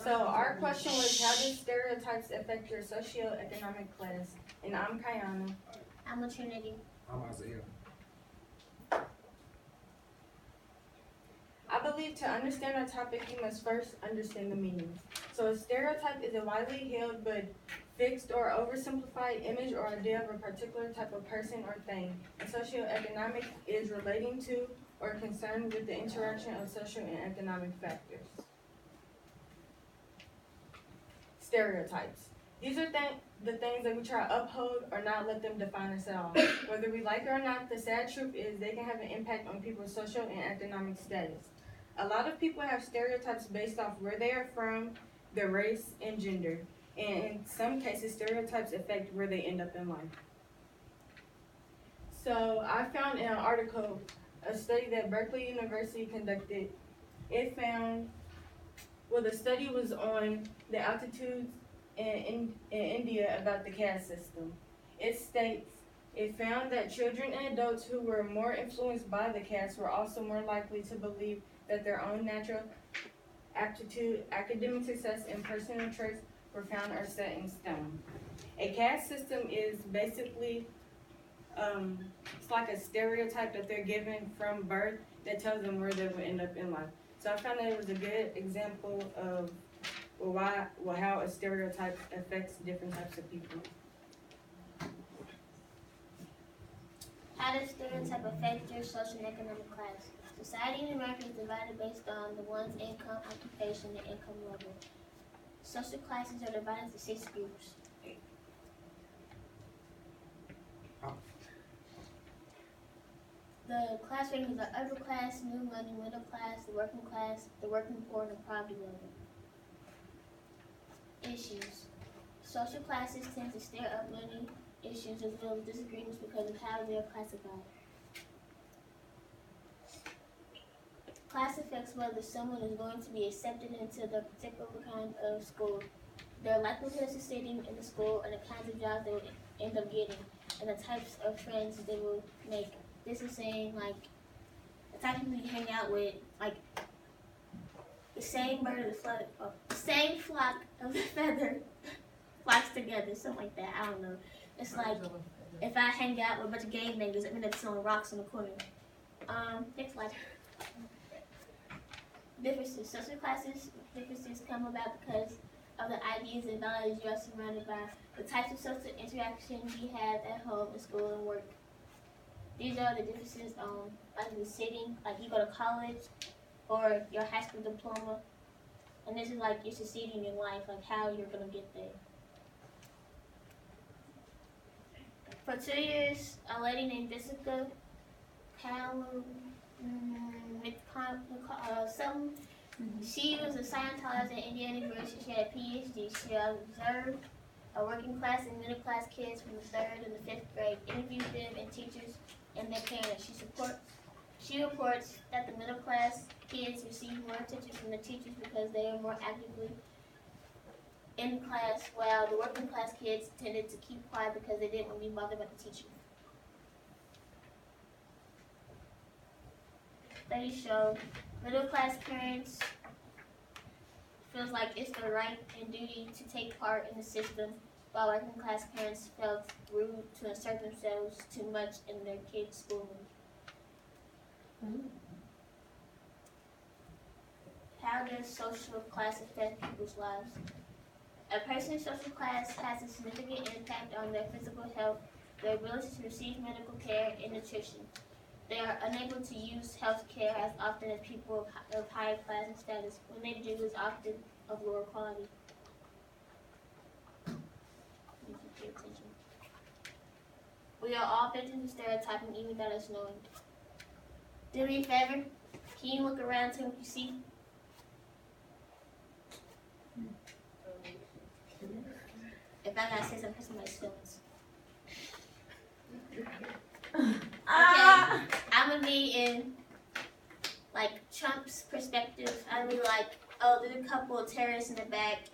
So our question was, how do stereotypes affect your socioeconomic class? And I'm Kayana. I'm a Trinity. I'm Isaiah. I believe to understand our topic, you must first understand the meanings. So a stereotype is a widely held but fixed or oversimplified image or idea of a particular type of person or thing. And socioeconomic is relating to or concerned with the interaction of social and economic factors. Stereotypes. These are the things that we try to uphold or not let them define us at all. Whether we like it or not, the sad truth is they can have an impact on people's social and economic status. A lot of people have stereotypes based off where they are from, their race, and gender. And in some cases, stereotypes affect where they end up in life. So I found in an article a study that Berkeley University conducted. It found, the study was on the altitudes in India about the caste system. It states, it found that children and adults who were more influenced by the caste were also more likely to believe that their own natural aptitude, academic success, and personal traits were found or set in stone. A caste system is basically, it's like a stereotype that they're given from birth that tells them where they will end up in life. So I found that it was a good example of how a stereotype affects different types of people. How does stereotype affect your social and economic class? Society in America is divided based on the one's income, occupation, and income level. Social classes are divided into 6 groups. The class ratings are upper class, new money, middle class, the working poor, and the poverty level. Issues. Social classes tend to stir up many issues as well as disagreements because of how they are classified. Class affects whether someone is going to be accepted into the particular kind of school, their likelihood of succeeding in the school, and the kinds of jobs they will end up getting, and the types of friends they will make. This is saying, like, the type of people you hang out with, like, the same bird of the flock, the same flock of the feather flocks together, something like that. I don't know. It's like, if I hang out with a bunch of gang niggas, I end up throwing rocks in the corner. Next slide. Differences. Social classes differences come about because of the ideas and values you are surrounded by, the types of social interactions you have at home, at school, and work. These are the differences like the setting, like you go to college or your high school diploma, and this is like you're succeeding in life, like how you're gonna get there. For 2 years, a lady named Jessica she was a Scientologist at Indiana University. She had a PhD. She observed working class and middle class kids from the 3rd and the 5th grade, interviewed them and teachers and their parents. She reports that the middle class kids receive more attention from the teachers because they are more actively in class, while the working class kids tended to keep quiet because they didn't want to be bothered by the teacher. Studies show middle class parents feels like it's their right and duty to take part in the system, while working class parents felt rude to insert themselves too much in their kids' schooling. How does social class affect people's lives? A person's social class has a significant impact on their physical health, their ability to receive medical care, and nutrition. They are unable to use health care as often as people of higher class and status. When they do, it's often of lower quality. Pay attention. We are all victims of stereotyping, even without us knowing. Do me a favor. Can you look around to what you see? If I gotta say something, somebody's feelings. Okay, I'm gonna be in like Trump's perspective. I'm gonna be like, oh, there's a couple of terrorists in the back,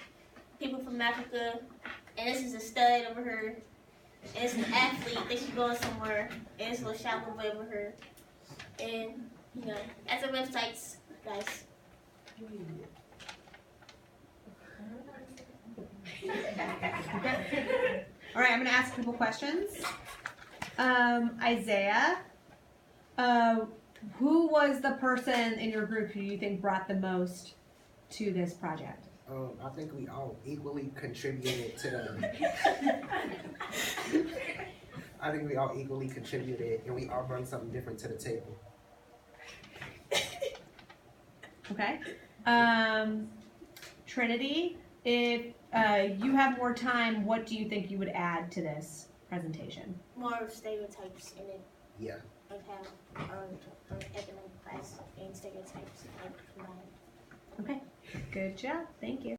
people from Africa, and this is a stud over here, and it's an athlete, they should go somewhere, and it's a little shallow boy over here, and you know, that's the websites, guys. All right, I'm gonna ask a couple questions. Isaiah, who was the person in your group who you think brought the most to this project? I think we all equally contributed to the. I think we all equally contributed, and we all brought something different to the table. Okay. Trinity, if you have more time, what do you think you would add to this presentation? More of stereotypes in it, Yeah. of how economic class and stereotypes are combined. Okay. Good job. Thank you.